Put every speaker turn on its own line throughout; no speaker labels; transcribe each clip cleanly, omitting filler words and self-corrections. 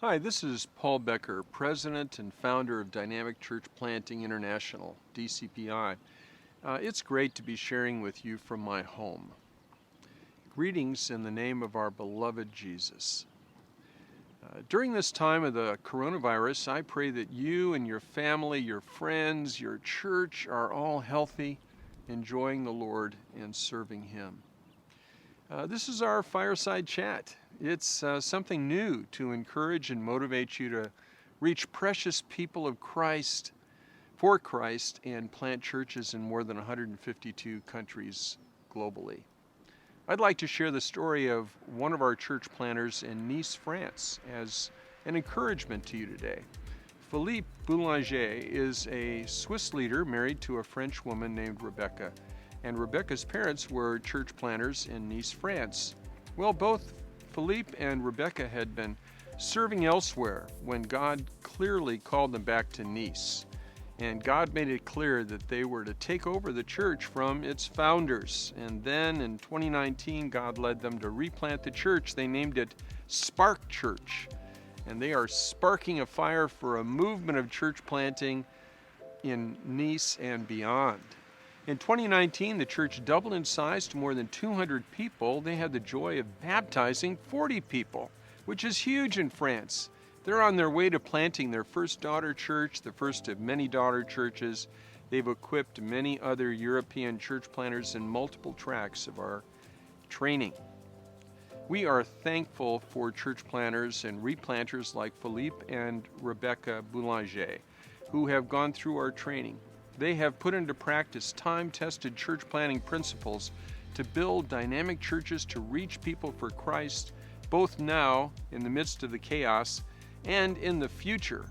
Hi, this is Paul Becker, President and founder of Dynamic Church Planting International, DCPI. It's great to be sharing with you from my home. Greetings in the name of our beloved Jesus. During this time of the coronavirus, I pray that you and your family, your friends, your church are all healthy, enjoying the Lord and serving Him. This is our Fireside Chat. It's something new to encourage and motivate you to reach precious people of Christ, for Christ, and plant churches in more than 152 countries globally. I'd like to share the story of one of our church planters in Nice, France, as an encouragement to you today. Philippe Boulanger is a Swiss leader married to a French woman named Rebecca, and Rebecca's parents were church planters in Nice, France. Well, both Philippe and Rebecca had been serving elsewhere when God clearly called them back to Nice. And God made it clear that they were to take over the church from its founders. And then in 2019, God led them to replant the church. They named it Spark Church. And they are sparking a fire for a movement of church planting in Nice and beyond. In 2019, the church doubled in size to more than 200 people. They had the joy of baptizing 40 people, which is huge in France. They're on their way to planting their first daughter church, the first of many daughter churches. They've equipped many other European church planters in multiple tracks of our training. We are thankful for church planters and replanters like Philippe and Rebecca Boulanger, who have gone through our training. They have put into practice time-tested church planting principles to build dynamic churches to reach people for Christ, both now in the midst of the chaos and in the future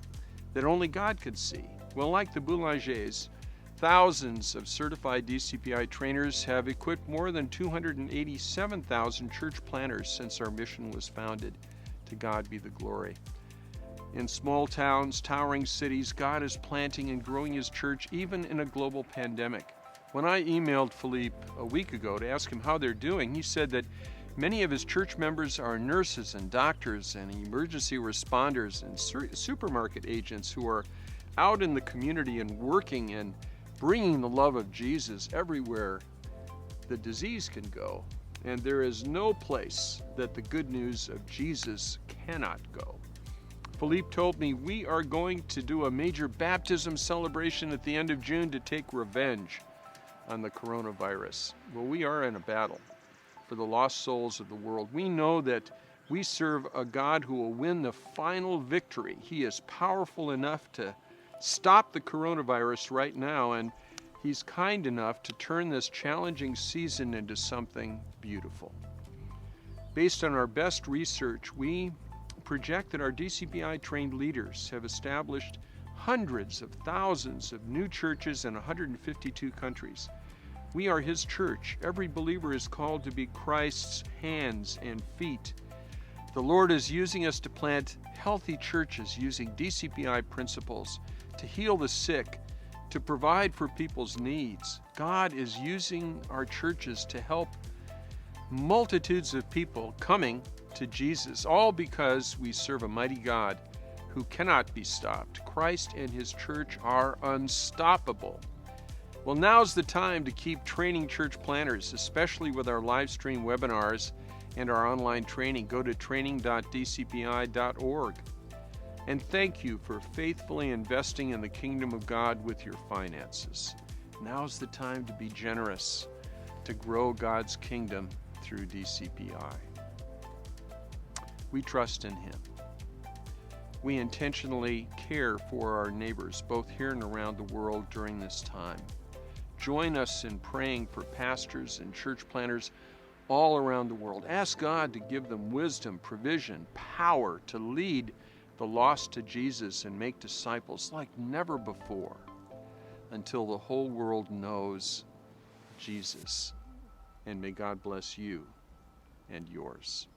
that only God could see. Well, like the Boulangers, thousands of certified DCPI trainers have equipped more than 287,000 church planters since our mission was founded. To God be the glory. In small towns, towering cities, God is planting and growing His church even in a global pandemic. When I emailed Philippe a week ago to ask him how they're doing, he said that many of his church members are nurses and doctors and emergency responders and supermarket agents who are out in the community and working and bringing the love of Jesus everywhere the disease can go. And there is no place that the good news of Jesus cannot go. Philippe told me we are going to do a major baptism celebration at the end of June to take revenge on the coronavirus. Well, we are in a battle for the lost souls of the world. We know that we serve a God who will win the final victory. He is powerful enough to stop the coronavirus right now, and He's kind enough to turn this challenging season into something beautiful. Based on our best research, we project that our DCPI trained leaders have established hundreds of thousands of new churches in 152 countries. We are His church. Every believer is called to be Christ's hands and feet. The Lord is using us to plant healthy churches using DCPI principles to heal the sick, to provide for people's needs. God is using our churches to help multitudes of people coming to Jesus, all because we serve a mighty God who cannot be stopped. Christ and His church are unstoppable. Well, now's the time to keep training church planters, especially with our live stream webinars and our online training. Go to training.dcpi.org. And thank you for faithfully investing in the kingdom of God with your finances. Now's the time to be generous, to grow God's kingdom through DCPI. We trust in Him. We intentionally care for our neighbors, both here and around the world during this time. Join us in praying for pastors and church planters all around the world. Ask God to give them wisdom, provision, power to lead the lost to Jesus and make disciples like never before until the whole world knows Jesus. And may God bless you and yours.